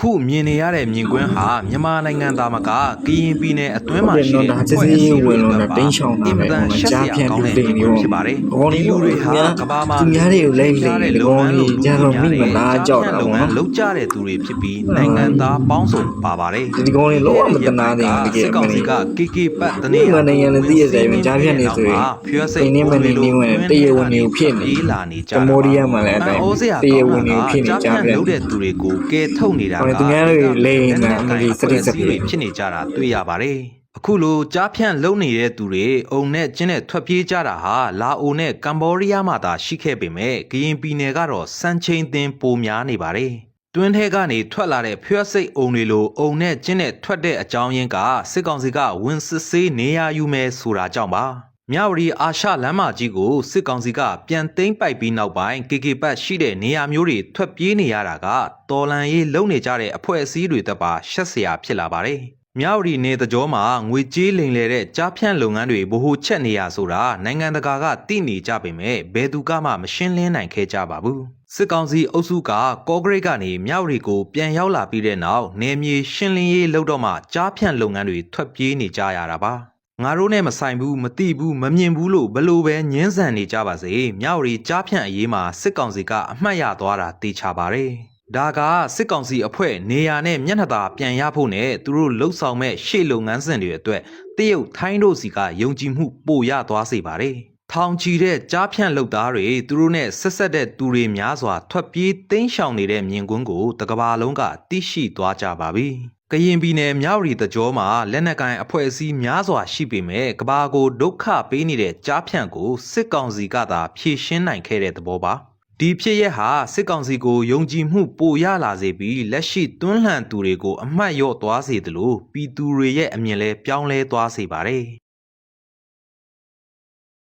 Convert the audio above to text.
အခုမြင်နေရတဲ့မြင်ကွင်းဟာမြန်မာနိုင်ငံသားမကကရင်ပြည်နယ်အတွင်းမှာရှိတဲ့ ဒါစစ်စီးဝင်လို့တင်းချောင်းတာပဲကြားဖြန့်ပြူတင်ရော ဖြစ်ပါတယ် ဒီလူတွေဟာကဘာမှာသူများတွေကိုလိမ့်လေဒီကောင်ကြီးကြတော့မိမလားကြောက်တာပေါ့နော် လောက်ကြတဲ့သူတွေဖြစ်ပြီးနိုင်ငံသားပေါင်းစုံပါပါတယ် ဒီကောင်လေးလောကမတနာနေတကယ် စစ်ကောင်စီက KK ပတ်တနေ မြန်မာနိုင်ငံနဲ့တည်ရတဲ့ကြားဖြန့်နေဆိုရင် ဖြွေးစိတ် နေမနေနေဝင်တရားဝင်နေဖြစ်နေ လာနေကြ ကမ္ဘောဒီးယားမှာလည်းအတိုင်းတရားဝင်နေဖြစ်နေကြားဖြန့် လုပ်တဲ့သူတွေကိုကဲထုတ်နေတာက သူများတွေလိမ့်နေအမလီစတိစတိ ဖြစ်နေကြတာတွေ့ရပါတယ်အခုလိုကြားဖြန့်လုံနေတဲ့သူတွေအုံနဲ့ကျင်းနဲ့ထွက်ပြေးကြတာဟာလာအိုနဲ့ကမ္ဘောဒီးယားမှာသာရှိခဲ့ပေမဲ့ကရင်ပြည်နယ်ကတော့စံချိန်သင်ပိုများနေပါတယ်တွင်းထဲကနေထွက်လာတဲ့ဖြွက်စိတ်အုံတွေလိုအုံနဲ့ကျင်းနဲ့ထွက်တဲ့အကြောင်းရင်းကစစ်ကောင်စီကဝင်စစ်ဆေးနေရယူမယ်ဆိုတာကြောင့်ပါမြဝတီအာရှလမ်းမကြီးကိုစစ်ကောင်စီကပြန်သိမ်းပိုက်ပြီးနောက်ပိုင်း KK ပတ်ရှိတဲ့နေရာမျိုးတွေထွက်ပြေးနေရတာကတော်လန်ရေးလုံနေကြတဲ့အဖွဲ့အစည်းတွေတက်ပါရှက်စရာဖြစ်လာပါတယ်။မြဝတီနေတကြောမှာငွေကြေးလိမ်လည်တဲ့ကြားဖြန့်လုပ်ငန်းတွေဗဟိုချက်နေရဆိုတာနိုင်ငံတကာကသိနေကြပေမဲ့ဘယ်သူကမှမရှင်းလင်းနိုင်ခဲ့ကြပါဘူး။စစ်ကောင်စီအုပ်စုကကော့ဂရိတ်ကနေမြဝတီကိုပြန်ရောက်လာပြီးတဲ့နောက်နယ်မြေရှင်းလင်းရေးလုပ်တော့မှကြားဖြန့်လုပ်ငန်းတွေထွက်ပြေးနေကြရတာပါ။ငါတို့နဲ့မဆိုင်ဘူးမတိဘူးမမြင်ဘူးလို့ဘလို့ပဲညှင်းဆန်နေကြပါစေမြဝတီကြားဖြန့်အရေးမှာစစ်ကောင်စီကအမှတ်ရသွားတာသိချပါတယ်ဒါကစစ်ကောင်စီအဖွဲ့နေရာနဲ့မျက်နှာသာပြန်ရဖို့နဲ့သူတို့လှုပ်ဆောင်မဲ့ရှေ့လုပ်ငန်းစဉ်တွေအတွက်တရုတ်ထိုင်းတို့စီကယုံကြည်မှုပိုရသွားစေပါတယ်ထောင်ချီတဲ့ကြားဖြန့်လုပ်သားတွေသူတို့နဲ့ဆက်ဆက်တဲ့သူတွေများစွာထွက်ပြေးသိမ်းရှောင်နေတဲ့မြင်ကွင်းကိုတကဘာလုံးကသိရှိသွားကြပါပြီကရင်ပြည်နယ်မြဝတီတကြောမှာလက်နက်ကိုင်အဖွဲ့အစည်းများစွာရှိပေမဲ့ကဘာကိုဒုက္ခပေးနေတဲ့ကြားဖြန့်ကိုစစ်ကောင်စီကသာဖြေရှင်းနိုင်ခဲ့တဲ့သဘောပါဒီဖြစ်ရပ်ဟာစစ်ကောင်စီကိုယုံကြည်မှုပိုရလာစေပြီးလက်ရှိတွန်းလှန်သူတွေကိုအမှတ်လျော့သွားစေသလိုပြည်သူတွေရဲ့အမြင်လဲပြောင်းလဲသွားစေပါတယ်